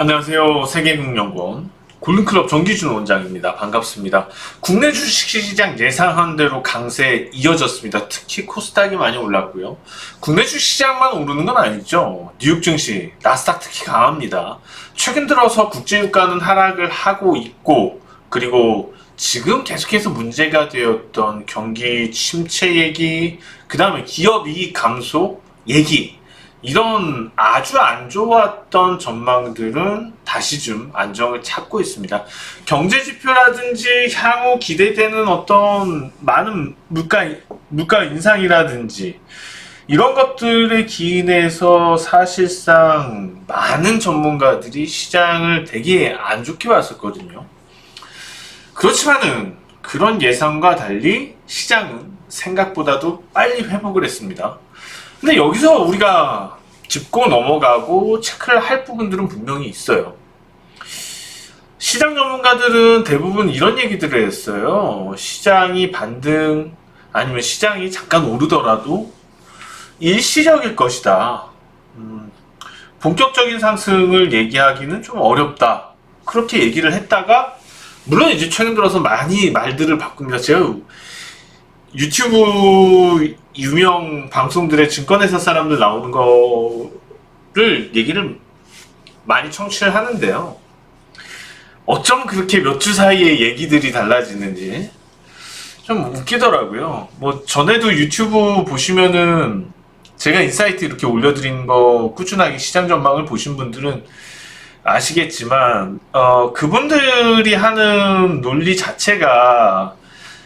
안녕하세요. 세계금융연구원 골든클럽 정기준 원장입니다. 반갑습니다. 국내 주식시장 예상한 대로 강세 이어졌습니다. 특히 코스닥이 많이 올랐고요. 국내 주식시장만 오르는 건 아니죠. 뉴욕 증시, 나스닥 특히 강합니다. 최근 들어서 국제유가는 하락을 하고 있고, 그리고 지금 계속해서 문제가 되었던 경기 침체 얘기, 그 다음에 기업 이익 감소 얘기, 이런 아주 안 좋았던 전망들은 다시 좀 안정을 찾고 있습니다. 경제 지표라든지 향후 기대되는 어떤 많은 물가 인상이라든지 이런 것들에 기인해서 사실상 많은 전문가들이 시장을 되게 안 좋게 봤었거든요. 그렇지만은 그런 예상과 달리 시장은 생각보다도 빨리 회복을 했습니다. 근데 여기서 우리가 짚고 넘어가고 체크를 할 부분들은 분명히 있어요. 시장 전문가들은 대부분 이런 얘기들을 했어요. 시장이 반등 아니면 시장이 잠깐 오르더라도 일시적일 것이다. 본격적인 상승을 얘기하기는 좀 어렵다. 그렇게 얘기를 했다가 물론 이제 최근 들어서 많이 말들을 바꿉니다. 제가 유튜브 유명 방송들의 증권회사 사람들 나오는 거를 얘기를 많이 청취를 하는데요. 어쩜 그렇게 몇 주 사이에 얘기들이 달라지는지 좀 웃기더라고요. 뭐 전에도 유튜브 보시면은 제가 인사이트 이렇게 올려드린 거 꾸준하게 시장 전망을 보신 분들은 아시겠지만 그분들이 하는 논리 자체가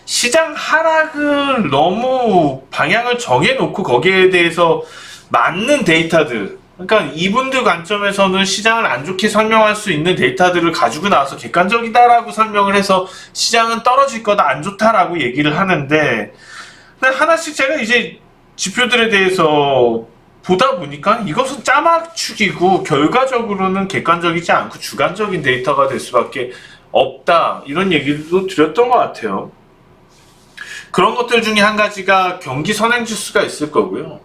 시장 하락을 너무 방향을 정해놓고 거기에 대해서 맞는 데이터들, 그러니까 이분들 관점에서는 시장을 안 좋게 설명할 수 있는 데이터들을 가지고 나와서 객관적이다라고 설명을 해서 시장은 떨어질 거다, 안 좋다라고 얘기를 하는데, 근데 하나씩 제가 이제 지표들에 대해서 보다 보니까 이것은 짜맞추기고 결과적으로는 객관적이지 않고 주관적인 데이터가 될 수밖에 없다, 이런 얘기도 드렸던 것 같아요. 그런 것들 중에 한 가지가 경기 선행지수가 있을 거고요.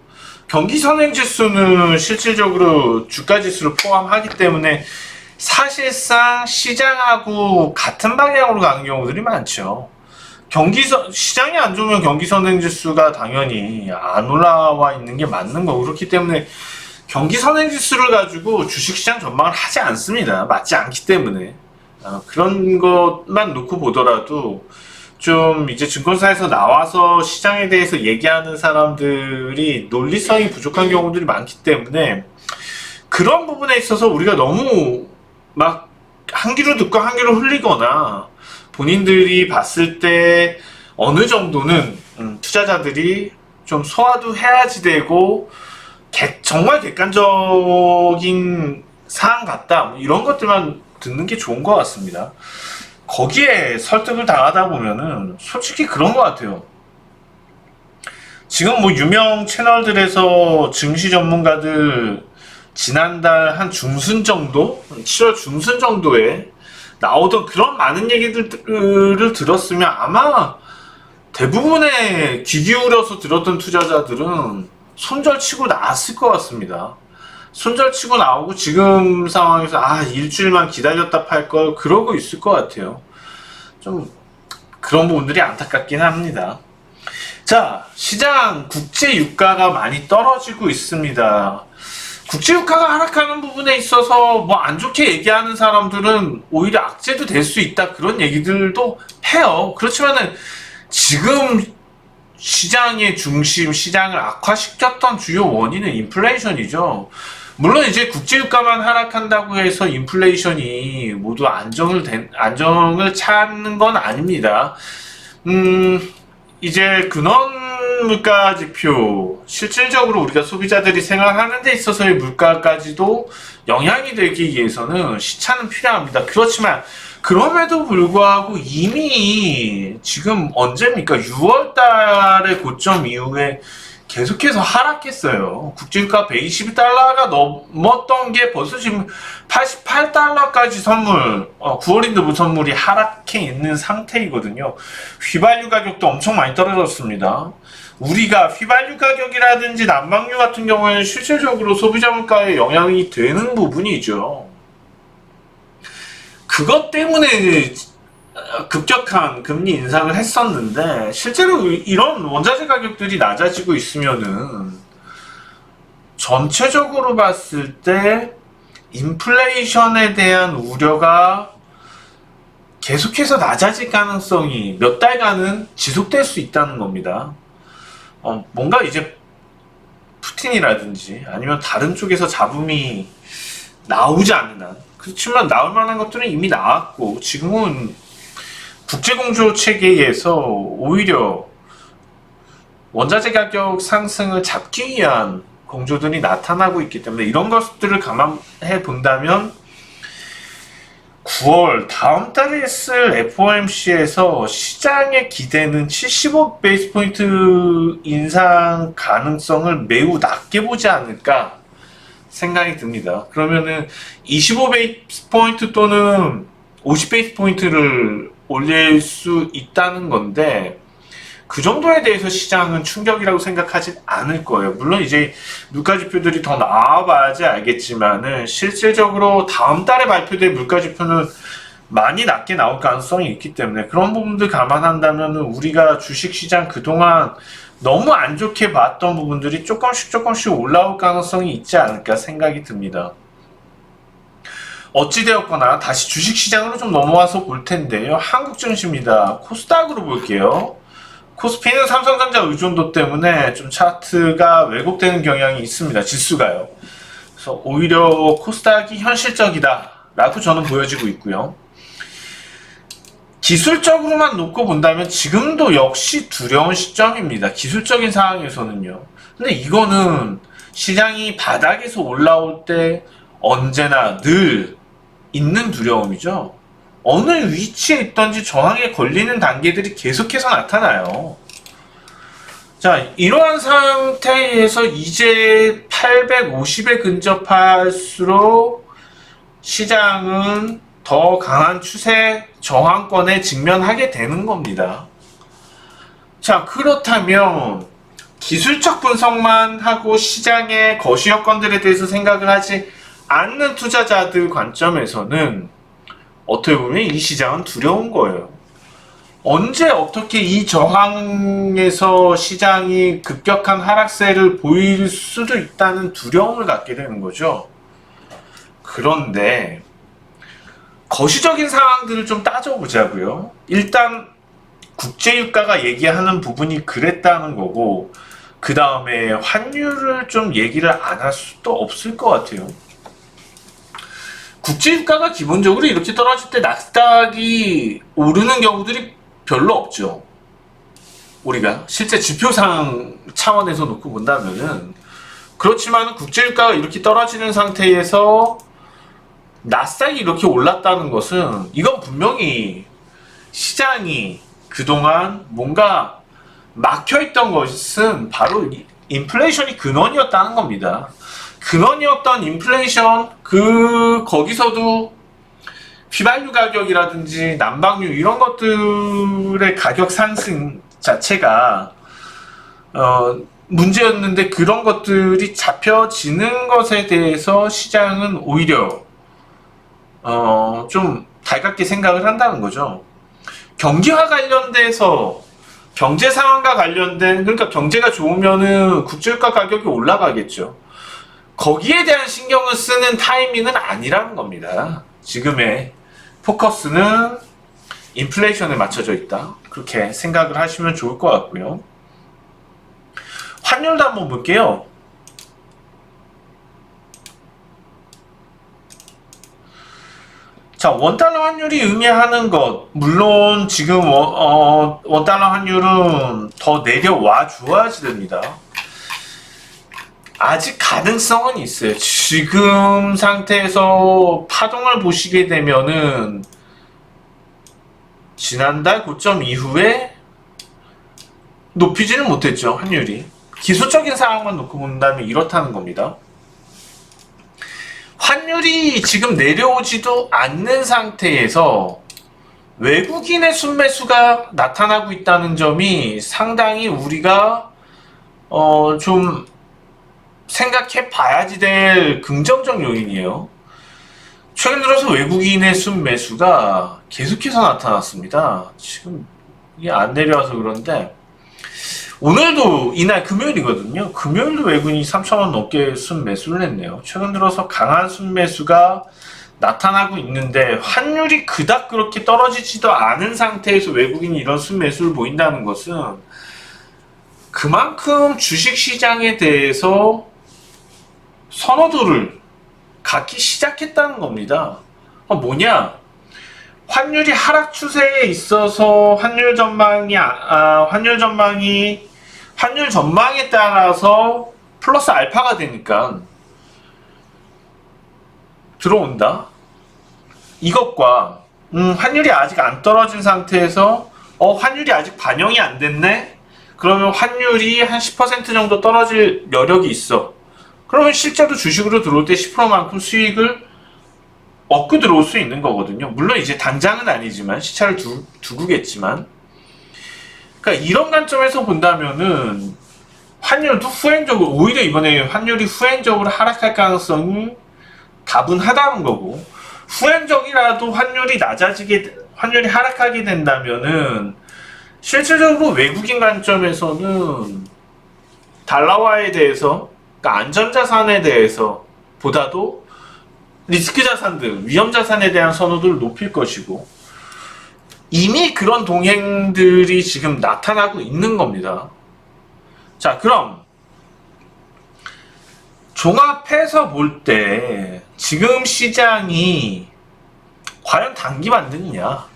경기 선행지수는 실질적으로 주가지수를 포함하기 때문에 사실상 시장하고 같은 방향으로 가는 경우들이 많죠. 시장이 안 좋으면 경기 선행지수가 당연히 안 올라와 있는 게 맞는 거고, 그렇기 때문에 경기 선행지수를 가지고 주식시장 전망을 하지 않습니다. 맞지 않기 때문에. 그런 것만 놓고 보더라도 좀 이제 증권사에서 나와서 시장에 대해서 얘기하는 사람들이 논리성이 부족한 경우들이 많기 때문에 그런 부분에 있어서 우리가 너무 막 한 귀로 듣고 한 귀로 흘리거나 본인들이 봤을 때 어느 정도는 투자자들이 좀 소화도 해야지 되고 정말 객관적인 사안 같다, 이런 것들만 듣는 게 좋은 것 같습니다. 거기에 설득을 당하다 보면은 솔직히 그런 것 같아요. 지금 뭐 유명 채널들에서 증시 전문가들 지난달 한 중순 정도, 7월 중순 정도에 나오던 그런 많은 얘기들을 들었으면 아마 대부분의 귀 기울여서 들었던 투자자들은 손절치고 나왔을 것 같습니다. 손절치고 나오고 지금 상황에서 일주일만 기다렸다 팔 걸 그러고 있을 것 같아요. 좀 그런 부분들이 안타깝긴 합니다. 자, 시장 국제 유가가 많이 떨어지고 있습니다. 국제 유가가 하락하는 부분에 있어서 뭐 안 좋게 얘기하는 사람들은 오히려 악재도 될 수 있다, 그런 얘기들도 해요. 그렇지만은 지금 시장의 중심, 시장을 악화시켰던 주요 원인은 인플레이션이죠. 물론 이제 국제유가만 하락한다고 해서 인플레이션이 모두 안정을 찾는 건 아닙니다. 이제 근원 물가 지표, 실질적으로 우리가 소비자들이 생활하는 데 있어서의 물가까지도 영향이 되기 위해서는 시차는 필요합니다. 그렇지만 그럼에도 불구하고 이미 지금 언제입니까? 6월 달의 고점 이후에 계속해서 하락했어요. 국제유가 120달러가 넘었던 게 벌써 지금 88달러까지 9월인데 선물이 하락해 있는 상태이거든요. 휘발유 가격도 엄청 많이 떨어졌습니다. 우리가 휘발유 가격이라든지 난방유 같은 경우에는 실질적으로 소비자 물가에 영향이 되는 부분이죠. 그것 때문에 급격한 금리 인상을 했었는데 실제로 이런 원자재 가격들이 낮아지고 있으면은 전체적으로 봤을 때 인플레이션에 대한 우려가 계속해서 낮아질 가능성이 몇 달간은 지속될 수 있다는 겁니다. 뭔가 이제 푸틴이라든지 아니면 다른 쪽에서 잡음이 나오지 않는 한, 그렇지만 나올 만한 것들은 이미 나왔고 지금은 국제공조 체계에서 오히려 원자재 가격 상승을 잡기 위한 공조들이 나타나고 있기 때문에 이런 것들을 감안해 본다면 9월 다음 달에 있을 FOMC에서 시장의 기대는 75 베이스 포인트 인상 가능성을 매우 낮게 보지 않을까 생각이 듭니다. 그러면은 25 베이스 포인트 또는 50 베이스 포인트를 올릴 수 있다는 건데 그 정도에 대해서 시장은 충격이라고 생각하진 않을 거예요. 물론 이제 물가지표들이 더 나와봐야지 알겠지만은 실질적으로 다음 달에 발표될 물가지표는 많이 낮게 나올 가능성이 있기 때문에 그런 부분들 감안한다면 우리가 주식시장 그동안 너무 안 좋게 봤던 부분들이 조금씩 올라올 가능성이 있지 않을까 생각이 듭니다. 어찌되었거나 다시 주식시장으로 좀 넘어와서 볼 텐데요. 한국 증시입니다. 코스닥으로 볼게요. 코스피는 삼성전자 의존도 때문에 좀 차트가 왜곡되는 경향이 있습니다. 지수가요. 그래서 오히려 코스닥이 현실적이다 라고 저는 보여지고 있고요. 기술적으로만 놓고 본다면 지금도 역시 두려운 시점입니다. 기술적인 상황에서는요. 근데 이거는 시장이 바닥에서 올라올 때 언제나 늘 있는 두려움이죠. 어느 위치에 있던지 저항에 걸리는 단계들이 계속해서 나타나요. 자, 이러한 상태에서 이제 850에 근접할수록 시장은 더 강한 추세 저항권에 직면하게 되는 겁니다. 자, 그렇다면 기술적 분석만 하고 시장의 거시 여건들에 대해서 생각을 하지 않는 투자자들 관점에서는 어떻게 보면 이 시장은 두려운 거예요. 언제 어떻게 이 저항에서 시장이 급격한 하락세를 보일 수도 있다는 두려움을 갖게 되는 거죠. 그런데 거시적인 상황들을 좀 따져보자고요. 일단 국제유가가 얘기하는 부분이 그랬다는 거고 그 다음에 환율을 좀 얘기를 안 할 수도 없을 것 같아요. 국제유가가 기본적으로 이렇게 떨어질 때 나스닥이 오르는 경우들이 별로 없죠. 우리가 실제 지표상 차원에서 놓고 본다면은 그렇지만 국제유가가 이렇게 떨어지는 상태에서 나스닥이 이렇게 올랐다는 것은 이건 분명히 시장이 그동안 뭔가 막혀있던 것은 바로 인플레이션이 근원이었다는 겁니다. 근원이었던 인플레이션 거기서도 휘발유 가격이라든지 난방유 이런 것들의 가격 상승 자체가 문제였는데 그런 것들이 잡혀지는 것에 대해서 시장은 오히려 좀 달갑게 생각을 한다는 거죠. 경기와 관련돼서 경제 상황과 관련된 그러니까 경제가 좋으면은 국제유가 가격이 올라가겠죠. 거기에 대한 신경을 쓰는 타이밍은 아니라는 겁니다. 지금의 포커스는 인플레이션에 맞춰져 있다. 그렇게 생각을 하시면 좋을 것 같고요. 환율도 한번 볼게요. 자, 원달러 환율이 의미하는 것 물론 지금 원달러 환율은 더 내려와 줘야지 됩니다. 아직 가능성은 있어요. 지금 상태에서 파동을 보시게 되면은 지난달 고점 이후에 높이지는 못했죠. 환율이. 기술적인 상황만 놓고 본다면 이렇다는 겁니다. 환율이 지금 내려오지도 않는 상태에서 외국인의 순매수가 나타나고 있다는 점이 상당히 우리가 좀 생각해 봐야지 될 긍정적 요인이에요. 최근 들어서 외국인의 순매수가 계속해서 나타났습니다. 지금 이게 안 내려와서 그런데 오늘도 이날 금요일이거든요. 금요일도 외국인이 3천원 넘게 순매수를 했네요. 최근 들어서 강한 순매수가 나타나고 있는데 환율이 그닥 그렇게 떨어지지도 않은 상태에서 외국인이 이런 순매수를 보인다는 것은 그만큼 주식시장에 대해서 선호도를 갖기 시작했다는 겁니다. 뭐냐? 환율이 하락 추세에 있어서 환율 전망에 따라서 플러스 알파가 되니까 들어온다. 이것과 환율이 아직 안 떨어진 상태에서 환율이 아직 반영이 안 됐네? 그러면 환율이 한 10% 정도 떨어질 여력이 있어. 그러면 실제로 주식으로 들어올 때 10%만큼 수익을 얻고 들어올 수 있는 거거든요. 물론 이제 당장은 아니지만 시차를 두고겠지만, 그러니까 이런 관점에서 본다면은 환율도 후행적으로, 오히려 이번에 환율이 후행적으로 하락할 가능성이 다분하다는 거고, 후행적이라도 환율이 하락하게 된다면은 실질적으로 외국인 관점에서는 달러화에 대해서, 그러니까 안전자산에 대해서 보다도 리스크 자산들, 위험 자산에 대한 선호도를 높일 것이고, 이미 그런 동행들이 지금 나타나고 있는 겁니다. 자, 그럼 종합해서 볼 때 지금 시장이 과연 단기 반등이냐?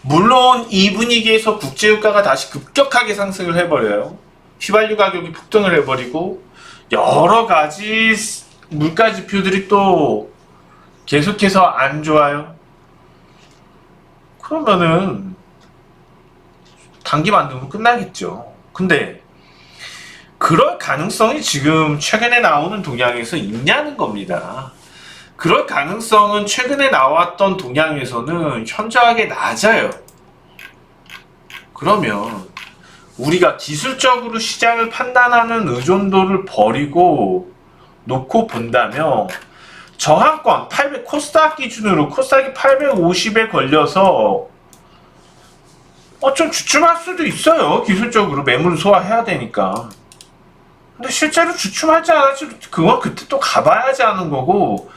물론 이 분위기에서 국제유가가 다시 급격하게 상승을 해버려요. 휘발유 가격이 폭등을 해버리고 여러 가지 물가 지표들이 또 계속해서 안 좋아요. 그러면은 단기 반등으로 끝나겠죠. 근데 그럴 가능성이 지금 최근에 나오는 동향에서 있냐는 겁니다. 그럴 가능성은 최근에 나왔던 동향에서는 현저하게 낮아요. 그러면 우리가 기술적으로 시장을 판단하는 의존도를 버리고 놓고 본다면 저항권 800 코스닥 기준으로 코스닥이 850에 걸려서 좀 주춤할 수도 있어요. 기술적으로 매물을 소화해야 되니까. 근데 실제로 주춤하지 않았지, 그건 그때 또 가봐야지 하는 거고,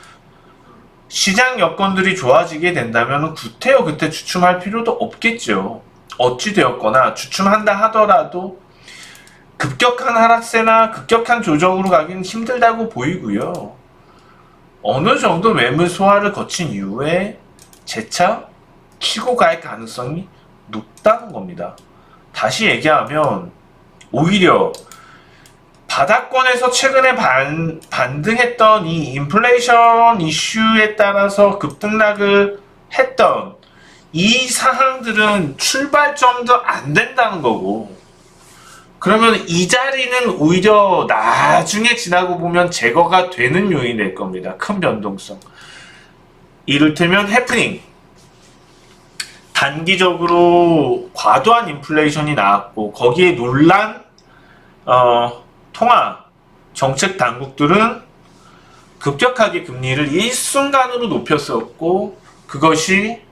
시장 여건들이 좋아지게 된다면 구태여 그때 주춤할 필요도 없겠죠. 어찌되었거나 주춤한다 하더라도 급격한 하락세나 급격한 조정으로 가기는 힘들다고 보이고요. 어느 정도 매물 소화를 거친 이후에 재차 치고 갈 가능성이 높다는 겁니다. 다시 얘기하면 오히려 바닥권에서 최근에 반등했던 이 인플레이션 이슈에 따라서 급등락을 했던 이 상황들은 출발점도 안 된다는 거고, 그러면 이 자리는 오히려 나중에 지나고 보면 제거가 되는 요인이 될 겁니다. 큰 변동성. 이를테면 해프닝. 단기적으로 과도한 인플레이션이 나왔고 거기에 놀란 통화 정책 당국들은 급격하게 금리를 일순간으로 높였었고, 그것이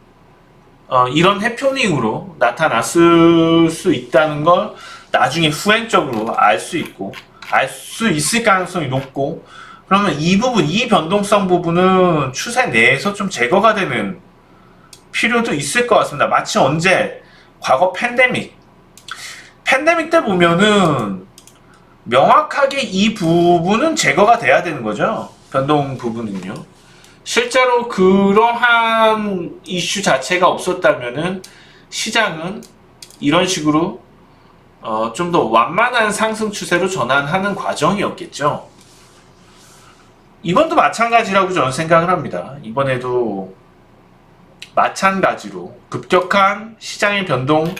이런 해프닝으로 나타났을 수 있다는 걸 나중에 후행적으로 알 수 있을 가능성이 높고, 그러면 이 부분, 이 변동성 부분은 추세 내에서 좀 제거가 되는 필요도 있을 것 같습니다. 마치 언제 과거 팬데믹 때 보면은 명확하게 이 부분은 제거가 돼야 되는 거죠. 변동 부분은요. 실제로 그러한 이슈 자체가 없었다면은 시장은 이런 식으로 좀 더 완만한 상승 추세로 전환하는 과정이었겠죠. 이번도 마찬가지라고 저는 생각을 합니다. 이번에도 마찬가지로 급격한 시장의 변동,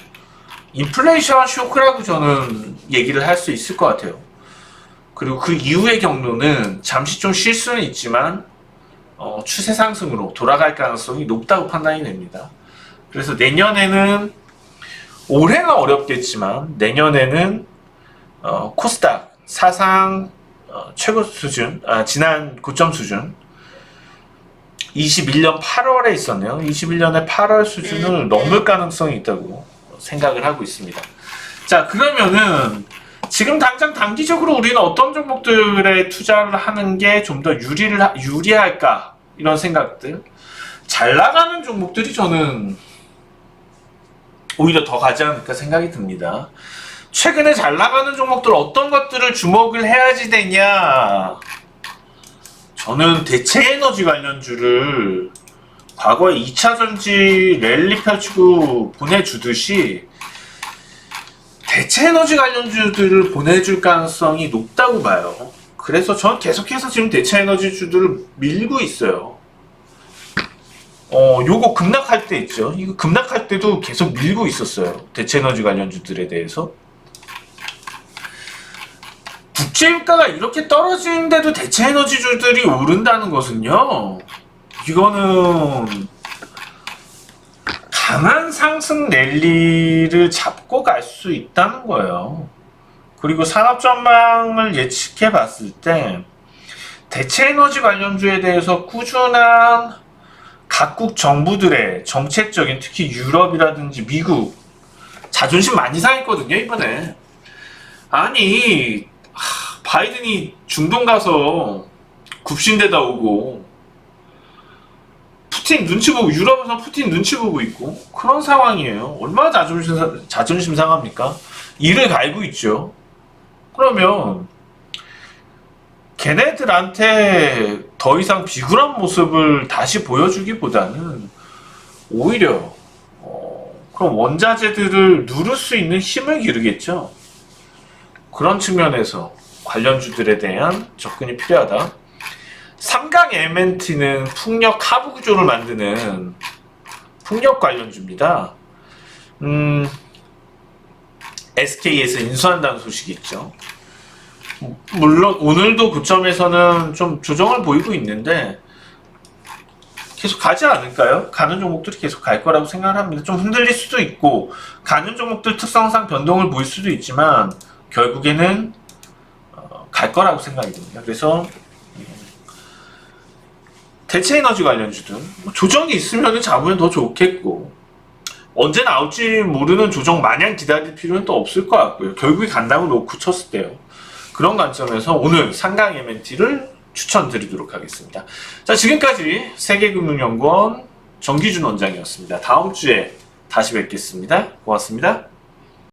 인플레이션 쇼크라고 저는 얘기를 할 수 있을 것 같아요. 그리고 그 이후의 경로는 잠시 좀 쉴 수는 있지만 추세 상승으로 돌아갈 가능성이 높다고 판단이 됩니다. 그래서 내년에는, 올해는 어렵겠지만 내년에는 코스닥 사상 최고 수준, 지난 고점 수준 21년 8월에 있었네요. 21년에 8월 수준을 넘을 가능성이 있다고 생각을 하고 있습니다. 자, 그러면은 지금 당장 단기적으로 우리는 어떤 종목들에 투자를 하는 게 좀 더 유리할까? 이런 생각들. 잘 나가는 종목들이 저는 오히려 더 가지 않을까 생각이 듭니다. 최근에 잘 나가는 종목들 어떤 것들을 주목을 해야지 되냐? 저는 대체에너지 관련주를 과거에 2차전지 랠리 펼치고 보내주듯이 대체에너지 관련주들을 보내줄 가능성이 높다고 봐요. 그래서 전 계속해서 지금 대체에너지주들을 밀고 있어요. 요거 급락할 때 있죠. 이거 급락할 때도 계속 밀고 있었어요. 대체에너지 관련주들에 대해서. 국제유가가 이렇게 떨어지는데도 대체에너지주들이 오른다는 것은요, 이거는 강한 상승 랠리를 잡고 갈 수 있다는 거예요. 그리고 산업 전망을 예측해 봤을 때 대체에너지 관련주에 대해서 꾸준한 각국 정부들의 정책적인, 특히 유럽이라든지 미국 자존심 많이 상했거든요 이번에. 아니 바이든이 중동 가서 굽신대다 오고 푸틴 눈치 보고, 유럽에서 푸틴 눈치 보고 있고 그런 상황이에요. 얼마나 자존심 상합니까? 이를 갈고 있죠. 그러면 걔네들한테 더 이상 비굴한 모습을 다시 보여주기보다는 오히려 그럼 원자재들을 누를 수 있는 힘을 기르겠죠. 그런 측면에서 관련주들에 대한 접근이 필요하다. 삼강 MNT는 풍력 하부 구조를 만드는 풍력 관련주입니다. SK에서 인수한다는 소식이 있죠. 물론 오늘도 고점에서는 좀 조정을 보이고 있는데 계속 가지 않을까요? 가는 종목들이 계속 갈 거라고 생각을 합니다. 좀 흔들릴 수도 있고 가는 종목들 특성상 변동을 보일 수도 있지만 결국에는 갈 거라고 생각이 듭니다. 그래서 대체에너지 관련주들 조정이 있으면 잡으면 더 좋겠고, 언제 나올지 모르는 조정 마냥 기다릴 필요는 또 없을 것 같고요. 결국에 간다고 놓고 쳤을 때요. 그런 관점에서 오늘 삼강 MNT를 추천드리도록 하겠습니다. 자, 지금까지 세계금융연구원 정기준 원장이었습니다. 다음 주에 다시 뵙겠습니다. 고맙습니다.